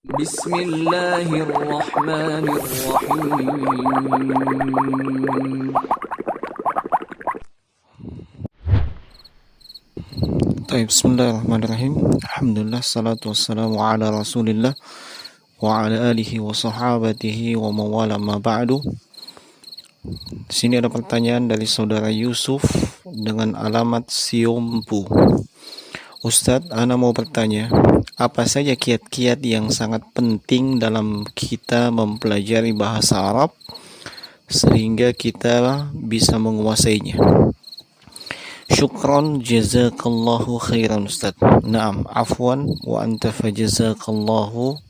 Bismillahirrahmanirrahim. Bismillahirrahmanirrahim. Alhamdulillah, salatu wassalamu ala rasulillah wa ala alihi wa sahabatihi wa mawala ma ba'du. Di sini ada pertanyaan dari saudara Yusuf dengan alamat Siompu. Ustadz, ana mau bertanya, apa saja kiat-kiat yang sangat penting dalam kita mempelajari bahasa Arab sehingga kita bisa menguasainya? Syukran, jazakallahu khairan Ustaz. Naam, afwan wa anta fajazakallahu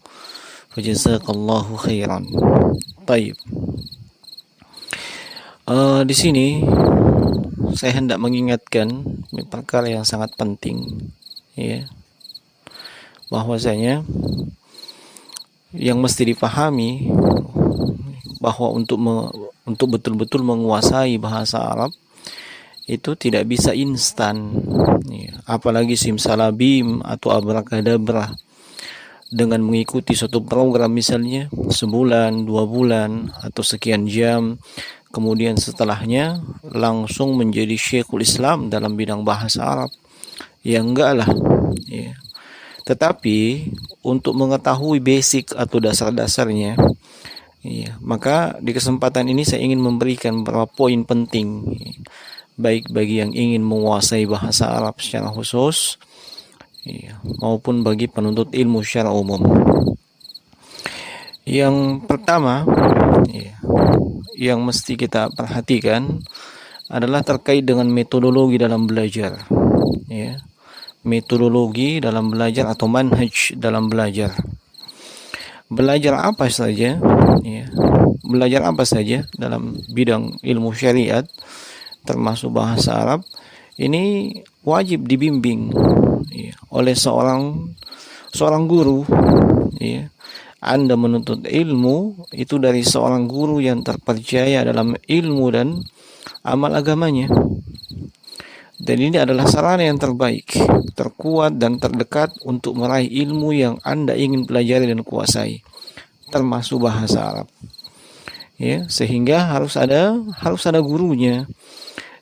khairan. Baik. Di sini saya hendak mengingatkan perkara yang sangat penting, ya. Bahwasanya yang mesti dipahami bahwa untuk betul-betul menguasai bahasa Arab itu tidak bisa instan, ya. Apalagi simsalabim atau abrakadabra dengan mengikuti suatu program misalnya sebulan, 2 bulan atau sekian jam, kemudian setelahnya langsung menjadi Syekhul Islam dalam bidang bahasa Arab. Ya enggak lah, ya. Tetapi untuk mengetahui basic atau dasar-dasarnya, ya, maka di kesempatan ini saya ingin memberikan beberapa poin penting, ya, baik bagi yang ingin menguasai bahasa Arab secara khusus, ya, maupun bagi penuntut ilmu secara umum. Yang pertama, ya, yang mesti kita perhatikan adalah terkait dengan metodologi dalam belajar, ya. Metodologi dalam belajar atau manhaj dalam belajar. Belajar apa saja, ya, belajar apa saja dalam bidang ilmu syariat termasuk bahasa Arab ini wajib dibimbing, ya, oleh seorang guru, ya. Anda menuntut ilmu itu dari seorang guru yang terpercaya dalam ilmu dan amal agamanya, dan ini adalah sarana yang terbaik, terkuat dan terdekat untuk meraih ilmu yang Anda ingin pelajari dan kuasai, termasuk bahasa Arab, ya. Sehingga harus ada gurunya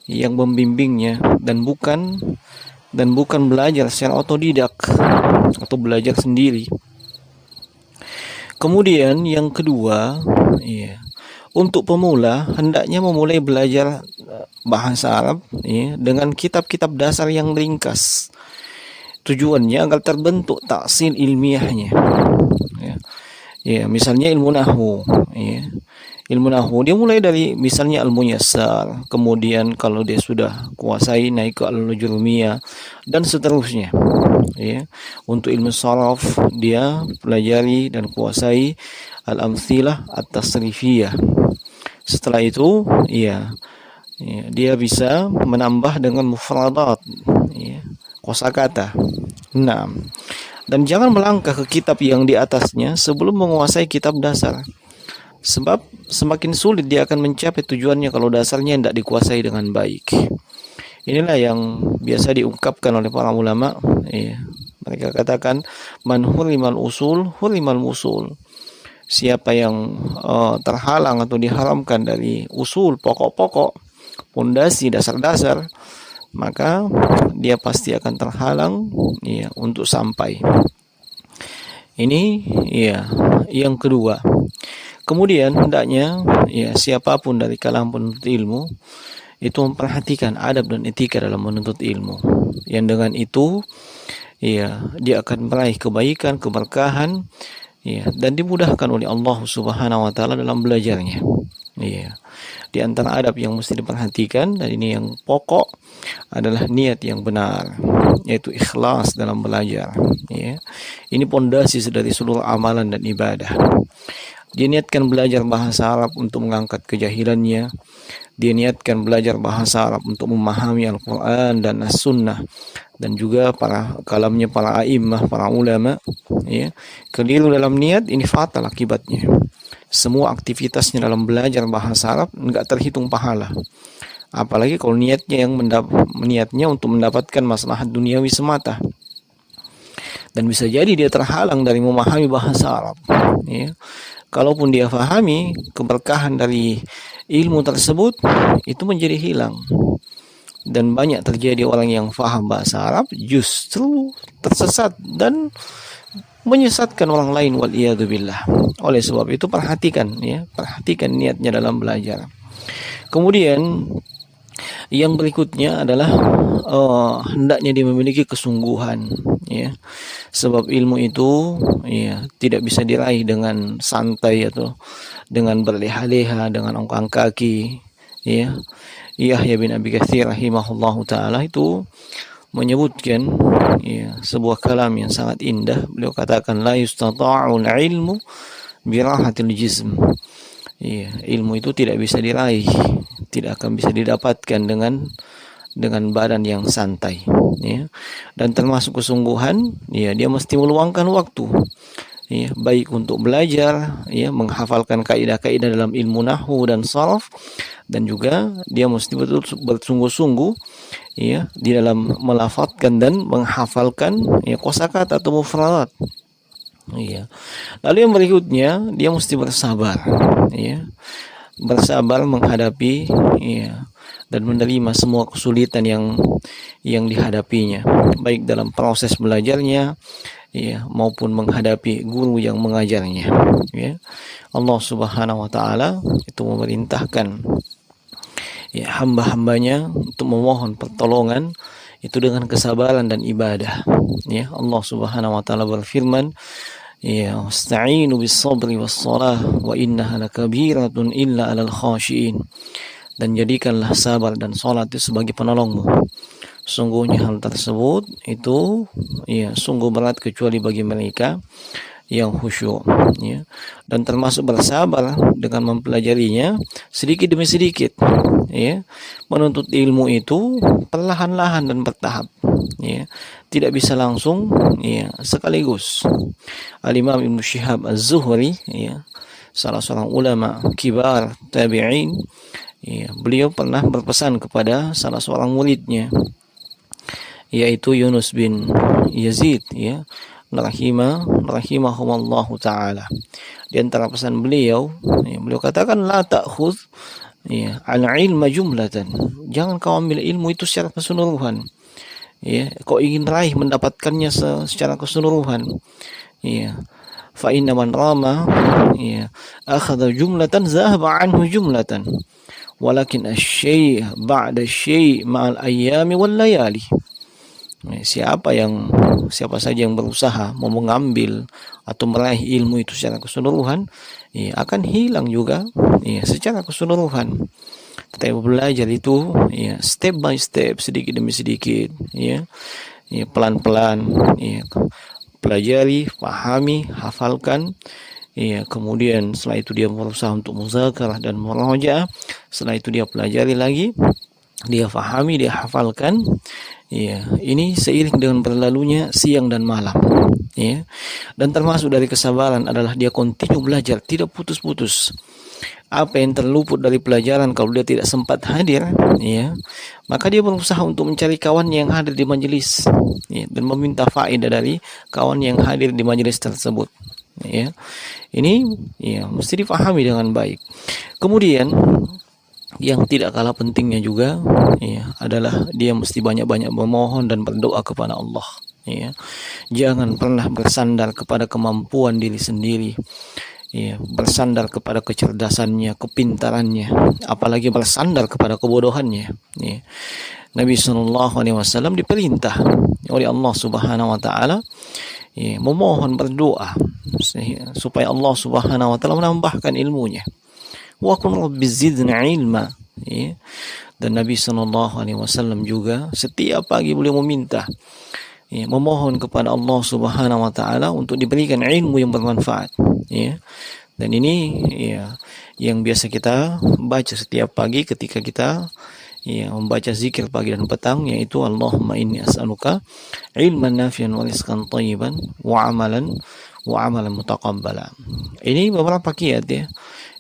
yang membimbingnya, dan bukan belajar secara otodidak atau belajar sendiri. Kemudian yang kedua, ya, untuk pemula hendaknya memulai belajar bahasa Arab, ya, dengan kitab-kitab dasar yang ringkas. Tujuannya agar terbentuk taksil ilmiahnya, ya. Ya, misalnya ilmu nahwu, ya. Ilmu nahwu dia mulai dari misalnya al-muyassar, kemudian kalau dia sudah kuasai naik ke al-jurumiyah dan seterusnya, ya. Untuk ilmu sharaf dia pelajari dan kuasai al-amthilah at-tasrifiyah. Setelah itu, ya, dia bisa menambah dengan mufradat, ya, kosakata. Nah, dan jangan melangkah ke kitab yang di atasnya sebelum menguasai kitab dasar. Sebab semakin sulit dia akan mencapai tujuannya kalau dasarnya tidak dikuasai dengan baik. Inilah yang biasa diungkapkan oleh para ulama, ya. Mereka katakan man hurimal usul hurimal musul. Siapa yang terhalang atau diharamkan dari usul, pokok-pokok, pondasi, dasar-dasar, maka dia pasti akan terhalang, ya, untuk sampai. Ini, ya, yang kedua. Kemudian hendaknya, ya, siapapun dari kalangan penuntut ilmu itu memperhatikan adab dan etika dalam menuntut ilmu. Yang dengan itu, ya, dia akan meraih kebaikan, keberkahan, ya, dan dimudahkan oleh Allah Subhanahu wa taala dalam belajarnya. Ya. Di antara adab yang mesti diperhatikan, dan ini yang pokok, adalah niat yang benar, yaitu ikhlas dalam belajar, ya. Ini pondasi dari seluruh amalan dan ibadah. Dia niatkan belajar bahasa Arab untuk mengangkat kejahilannya. Dia niatkan belajar bahasa Arab untuk memahami Al-Quran dan As-Sunnah, dan juga kalamnya para a'immah, para ulama, ya. Keliru dalam niat, ini fatal akibatnya. Semua aktivitasnya dalam belajar bahasa Arab enggak terhitung pahala. Apalagi kalau niatnya untuk mendapatkan maslahat duniawi semata. dan bisa jadi dia terhalang dari memahami bahasa Arab. Ya. Kalaupun dia fahami, keberkahan dari ilmu tersebut itu menjadi hilang. Dan banyak terjadi orang yang faham bahasa Arab justru tersesat dan menyesatkan orang lain, waliyadzubillah. Oleh sebab itu perhatikan niatnya dalam belajar. Kemudian yang berikutnya adalah hendaknya dia memiliki kesungguhan, ya. Sebab ilmu itu tidak bisa diraih dengan santai atau dengan berleha-leha, dengan ongkang kaki, ya. Yahya bin Abi Katsir rahimahullahu taala itu menyebutkan sebuah kalam yang sangat indah. Beliau katakan la yustata'ul ilmu birahatil jism. Ilmu itu tidak bisa diraih, tidak akan bisa didapatkan dengan badan yang santai, ya. Dan termasuk kesungguhan, dia mesti meluangkan waktu, baik untuk belajar, menghafalkan kaidah-kaidah dalam ilmu nahwu dan sharaf, dan juga dia mesti betul bersungguh-sungguh di dalam melafadzkan dan menghafalkan kosakata atau mufradat. Lalu yang berikutnya dia mesti bersabar, bersabar menghadapi dan menerima semua kesulitan yang dihadapinya, baik dalam proses belajarnya maupun menghadapi guru yang mengajarnya. Allah Subhanahu wa taala itu memerintahkan hamba-hambanya untuk memohon pertolongan itu dengan kesabaran dan ibadah. Allah Subhanahu wa taala berfirman, wasta'inu bis-sabri was-shalah wa innaha lakabiratun illa 'alal khashiin. Dan jadikanlah sabar dan salat itu sebagai penolongmu. Sungguhnya hal tersebut itu sungguh berat kecuali bagi mereka yang khusyuk, dan termasuk bersabar dengan mempelajarinya sedikit demi sedikit, menuntut ilmu itu perlahan-lahan dan bertahap, tidak bisa langsung sekaligus. Al-Imam Ibnu Syihab Az-Zuhri, salah seorang ulama kibar tabi'in, beliau pernah berpesan kepada salah seorang muridnya, yaitu Yunus bin Yazid, rahimahumallahu ta'ala. Di antara pesan beliau, beliau katakan la ta'khudh al-ilma jumlatan. Jangan kau ambil ilmu itu secara keseluruhan. Kau ingin raih mendapatkannya secara keseluruhan. Fa inna man rama akhadha jumlatan zahaba anhu jumlatan. Walakin asy-syai' ba'da asy-syai' ma'al ayyami wal layali. Siapa saja yang berusaha mau mengambil atau meraih ilmu itu secara keseluruhan, akan hilang juga secara keseluruhan. Tetapi belajar itu step by step, sedikit demi sedikit, pelan-pelan, pelajari, pahami, hafalkan. Kemudian setelah itu dia berusaha untuk muzakarah dan murajaah. Setelah itu dia pelajari lagi, dia fahami, dia hafalkan. Ini seiring dengan berlalunya siang dan malam. Dan termasuk dari kesabaran adalah dia kontinu belajar, tidak putus-putus. Apa yang terluput dari pelajaran kalau dia tidak sempat hadir, maka dia berusaha untuk mencari kawan yang hadir di majelis, dan meminta faedah dari kawan yang hadir di majelis tersebut. Ini mesti dipahami dengan baik. Kemudian yang tidak kalah pentingnya juga adalah dia mesti banyak-banyak memohon dan berdoa kepada Allah. Jangan pernah bersandar kepada kemampuan diri sendiri, bersandar kepada kecerdasannya, kepintarannya, apalagi bersandar kepada kebodohannya. Nabi SAW diperintah oleh Allah Subhanahu wa taala memohon, berdoa supaya Allah Subhanahu wa taala menambahkan ilmunya. Wa qul rabbi zidni ilma. Dan Nabi SAW juga setiap pagi beliau meminta, memohon kepada Allah Subhanahu wa taala untuk diberikan ilmu yang bermanfaat. Dan ini yang biasa kita baca setiap pagi ketika kita membaca zikir pagi dan petang, yaitu Allahumma inni as'aluka ilman nafi'an wa rizqan thayyiban wa amalan mutaqabbala. Ini beberapa kiat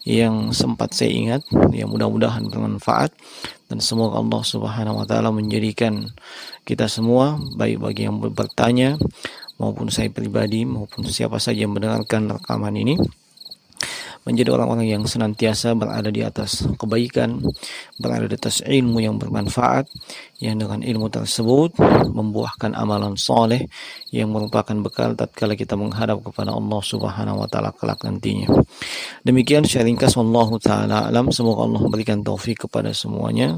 yang sempat saya ingat, yang mudah-mudahan bermanfaat, dan semoga Allah Subhanahu wa taala menjadikan kita semua, baik bagi yang bertanya maupun saya pribadi maupun siapa saja yang mendengarkan rekaman ini menjadi orang-orang yang senantiasa berada di atas kebaikan, berada di atas ilmu yang bermanfaat, yang dengan ilmu tersebut membuahkan amalan soleh yang merupakan bekal tatkala kita menghadap kepada Allah Subhanahu wa taala kelak nantinya. Demikian sharing ringkas, wallahu taala alam. Semoga Allah memberikan taufik kepada semuanya.